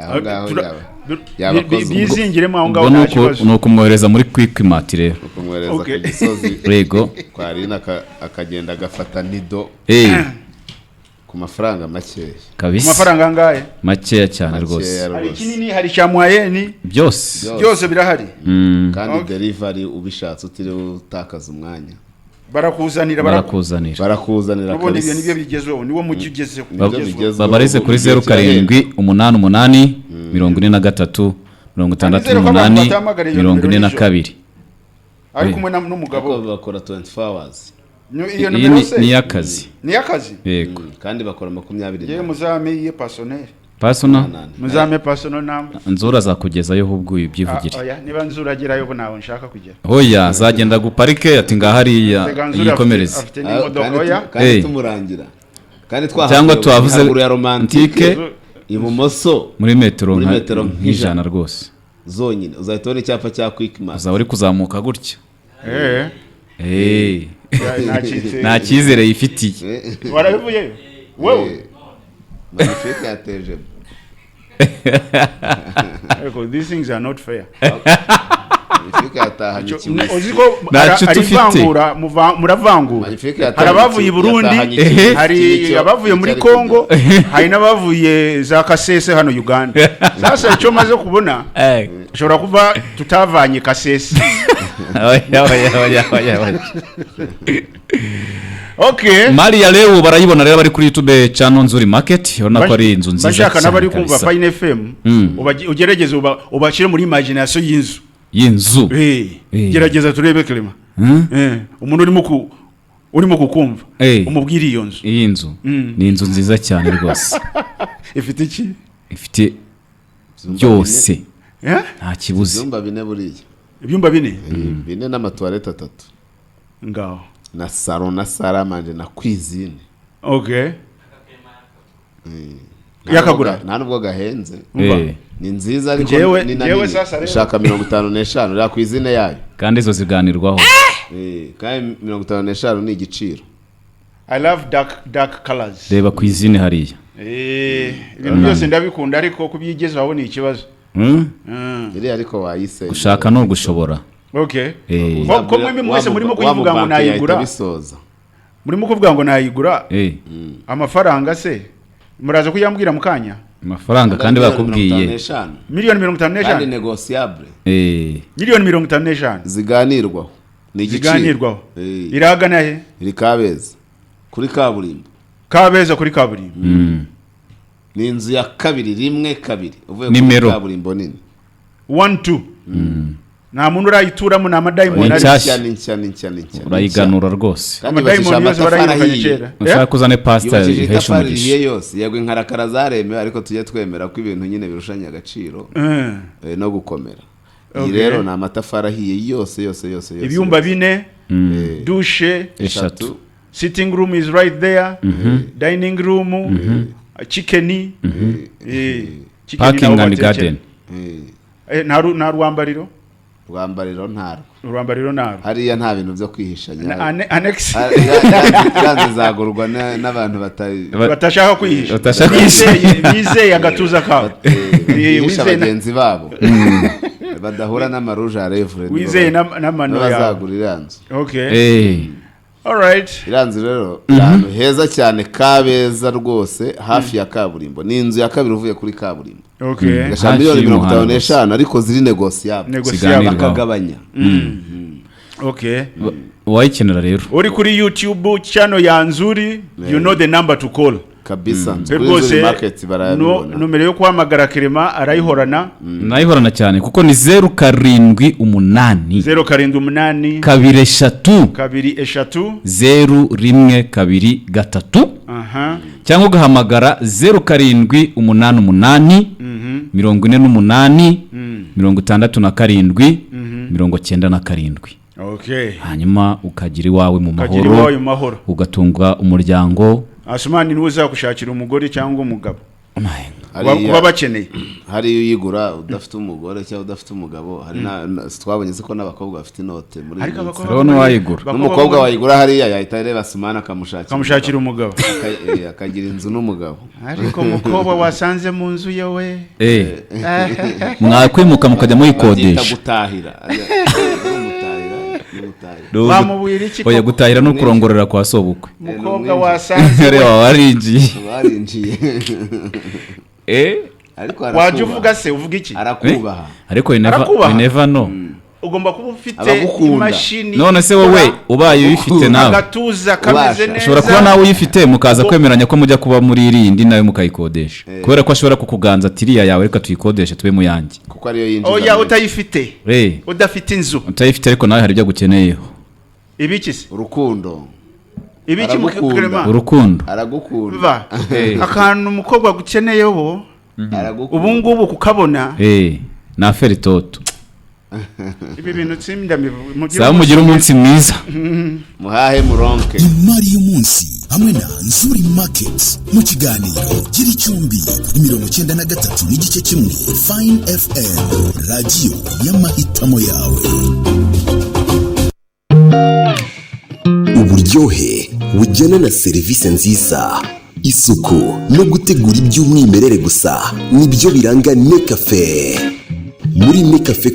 aho ngaho bizingiremo aho ngaho nta kibazo nuko kumwohereza muri quick mart rero kumwohereza ku gisozi yego kwa Rina akagenda agafata nido ku mafaranga makeya kabisa amafaranga angahe makeya cyane rwose hari kinini hari chamwayeni byose birahari kandi delivery ubishatse utire utakaza umwanya barakuzanira ubundi ibyo nibyo bigezeho niwo mucyo ugezeho babareze kuri 0788 43 68 42 ari kumwe n'umugabo bakora 24 hours ni yakazi yego kandi bakora 20 ye muzame ye personnel muzame personnel namba nzura zakugezayo hubwo ibyivugire oya niba nzura agerayo bo nawe nshaka kugera hoya zagenda guparike ati ngahari yikomereze kandi tumurangira kandi cyangwa twavuze ya romantique ibumoso muri metero nk'ijana rwose zonyine uzahitona icyapa cya quick mart uzaba uri kuzamuka gutyo nta cyizere yifitiye warabivuye wewe magnifique yateje these things are not fair magnifique yatahanye kimwe uziko ari vangura muravangura harabavuye i Burundi hari abavuye muri Kongo hari nabavuye za Kasese hano Uganda sasa icyo maze kubona ushobora kuva tutavanye Kasese Okay. Maria leo barayibona rero bari kuri YouTube channel Nzuri Market urabona ko ari inzu nziza bashaka nabari kumva Fine FM ugerageze ubashire muri imagination y'inzu gerageza turebe Clement umuntu urimo kukumva umubwira iyo nzu iyi nzu ni inzu nziza cyane rwose ifite iki ifite byose nta kibuze ibyumba bine n'amatoilette 3 ngaho na salon na saramanje na cuisine yakagura nta nubwo gahenze ni nziza ariko ni nani shaka 55 ya cuisine yayo kandi izo ziganirwaho kandi 55 ni igiciro I love dark colors reba cuisine hariya ibintu byose ndabikunda ariko kubyigezaho ni ikibazo iri ariko wayise gushaka no gushobora ko mwese murimo kuyivuga ngo nayigura murimo kuvuga ngo nayigura amafaranga se muraza kuyambwira mukanya amafaranga kandi bakubwiye miliyoni 55 kandi negotiable miliyoni 55 ziganirwaho ni igiciro iragana he iri Kabeza kuri kaburimbo kuri kaburimbo ni inzu ya kabiri rimwe kabiri uvuye kuri kaburimbo nini 1 2 nta muntu urayituramo na madayimoni cyane urayiganura rwose amadayimoni yose barayirukanye kera ushaka kuzane pastor ihesha umugisha yose yego inkarakara zaremewe ariko tujye twemera ko ibintu nyine birushanya agaciro no gukomera iyi rero na amatafari ahiye yose ibyumba 4 douche 3 sitting room is right there dining room chicken parking and garden na rwambariro ntarwo hariya nta bintu byo kwihishanya annex kandi zagurwa n'abantu batashaka kwihisha bizeye agatuza kawe wihisha bagenzi babo badahura n'amarouge à lèvres wizeye n'amano yawe bazagurira inzu all right iranzi rero ahantu heza cyane Kabeza rwose hafi ya kaburimbo ni inzu ya kabiri uvuye kuri kaburimbo gashamba miliyoni 55 ariko ziri negociable bakagabanya wayikenera rero uri kuri YouTube channel ya Nzuri you know the number to call kabisa Nzuri Market barayabona numero yo kuhamagara Clement arayihorana cyane kuko ni 078 2 3 cyangwa ugahamagara 0788 48 67 97 hanyuma ukagira iwawe mu mahoro ugatunga umuryango Asumani niwe uzakushakira umugore cyangwa umugabo kuba bakeneye. Hari uyigura udafite umugore cyangwa udafite umugabo, hari twabonye ko n'abakobwa bafite inote muri rero wayigura n'umukobwa wayigura hariya yahita areba simana akamushakira umugabo akagira inzu n'umugabo. Ariko umukobwa wasanze mu nzu yewe mwakwimuka mukajya muyikodesha gutahira bamubwira iki oya gutahira no kurongorera kwa sobukwe umukobwa wasanze reba warinjiye ariko waje uvuga se uvuga iki arakubaha ariko never no ugomba kuba ufite imashini none se wowe ubaye uyifite nawe agatuza kameze neza ushobora kuba nawe uyifite mukaza kwemeranya ko mujya kuba muri irindi nawe mukayikodesha kubera ko ashobora kukuganza tiriya yawe reka tuyikodeshe tube mu yanjye kuko ariyo yinjiza oya utayifite udafite inzu utayifite ariko nawe hari ibyo gukeneyeho ibiki se urukundo ibiki mukrema urukundo aragukunda akantu umukobwa gukeneyeho ubu ngubu kukabona na feritoto ibi bintu tsimda mugira umunsi mwiza muhahe muronke. Imari y'umunsi hamwe na Nzuri Market mu kiganiro Giricumbi 93.1 Fine FM radio y'amahitamo yawe. Uburyohe bujyana na serivisi nziza, isuku no gutegura iby'umwimerere gusa nibyo biranga Necafe. Muri Necafe